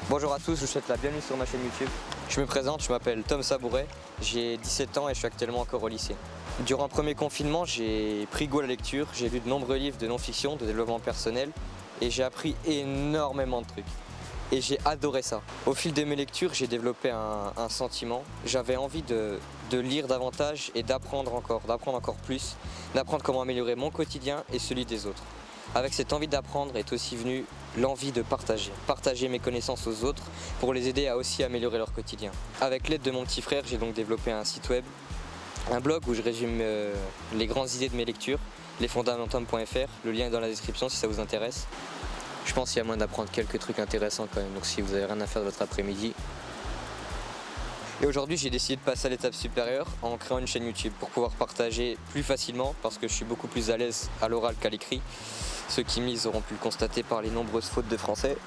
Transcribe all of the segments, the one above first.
Bonjour à tous, je vous souhaite la bienvenue sur ma chaîne YouTube. Je me présente, je m'appelle Tom Sabouret, j'ai 17 ans et je suis actuellement encore au lycée. Durant le premier confinement, j'ai pris goût à la lecture, j'ai lu de nombreux livres de non-fiction, de développement personnel et j'ai appris énormément de trucs. Et j'ai adoré ça. Au fil de mes lectures, j'ai développé un sentiment. J'avais envie de lire davantage et d'apprendre encore plus, d'apprendre comment améliorer mon quotidien et celui des autres. Avec cette envie d'apprendre est aussi venue l'envie de partager mes connaissances aux autres pour les aider à aussi améliorer leur quotidien. Avec l'aide de mon petit frère, j'ai donc développé un site web, un blog où je résume les grandes idées de mes lectures, lesfondamentums.fr, le lien est dans la description si ça vous intéresse. Je pense qu'il y a moyen d'apprendre quelques trucs intéressants quand même, donc si vous n'avez rien à faire de votre après-midi. Et aujourd'hui, j'ai décidé de passer à l'étape supérieure en créant une chaîne YouTube pour pouvoir partager plus facilement parce que je suis beaucoup plus à l'aise à l'oral qu'à l'écrit. Ceux qui me lisent auront pu le constater par les nombreuses fautes de français.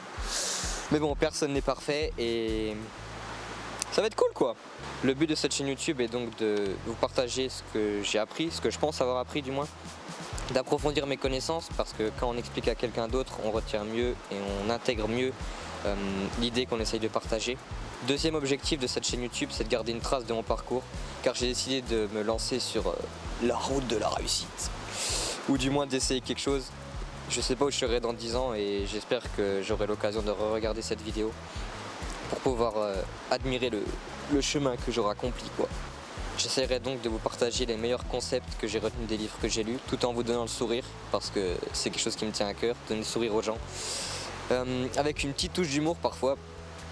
Mais bon, personne n'est parfait et ça va être cool quoi. Le but de cette chaîne YouTube est donc de vous partager ce que j'ai appris, ce que je pense avoir appris du moins, d'approfondir mes connaissances parce que quand on explique à quelqu'un d'autre, on retient mieux et on intègre mieux l'idée qu'on essaye de partager. Deuxième objectif de cette chaîne YouTube, c'est de garder une trace de mon parcours car j'ai décidé de me lancer sur la route de la réussite ou du moins d'essayer quelque chose. Je sais pas où je serai dans 10 ans et j'espère que j'aurai l'occasion de regarder cette vidéo pour pouvoir admirer le chemin que j'aurai accompli quoi. J'essaierai donc de vous partager les meilleurs concepts que j'ai retenus des livres que j'ai lus tout en vous donnant le sourire parce que c'est quelque chose qui me tient à cœur, donner le sourire aux gens. Avec une petite touche d'humour parfois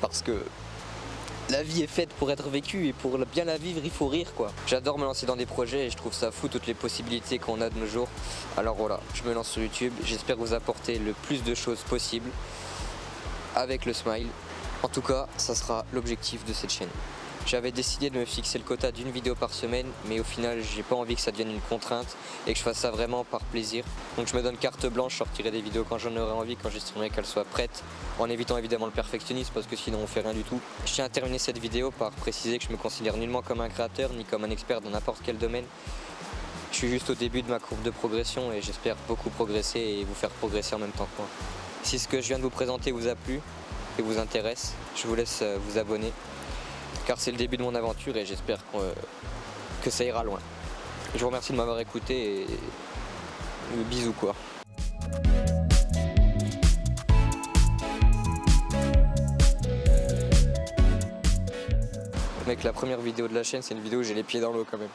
parce que la vie est faite pour être vécue et pour bien la vivre il faut rire quoi. J'adore me lancer dans des projets et je trouve ça fou toutes les possibilités qu'on a de nos jours. Alors voilà, je me lance sur YouTube, j'espère vous apporter le plus de choses possible avec le smile. En tout cas, ça sera l'objectif de cette chaîne. J'avais décidé de me fixer le quota d'une vidéo par semaine, mais au final, j'ai pas envie que ça devienne une contrainte et que je fasse ça vraiment par plaisir. Donc je me donne carte blanche, je sortirai des vidéos quand j'en aurai envie, quand j'estimerai qu'elles soient prêtes, en évitant évidemment le perfectionnisme parce que sinon on fait rien du tout. Je tiens à terminer cette vidéo par préciser que je me considère nullement comme un créateur ni comme un expert dans n'importe quel domaine. Je suis juste au début de ma courbe de progression et j'espère beaucoup progresser et vous faire progresser en même temps que moi. Si ce que je viens de vous présenter vous a plu et vous intéresse, je vous laisse vous abonner. Car c'est le début de mon aventure et j'espère que ça ira loin. Je vous remercie de m'avoir écouté et bisous quoi. Mec, la première vidéo de la chaîne, c'est une vidéo où j'ai les pieds dans l'eau quand même.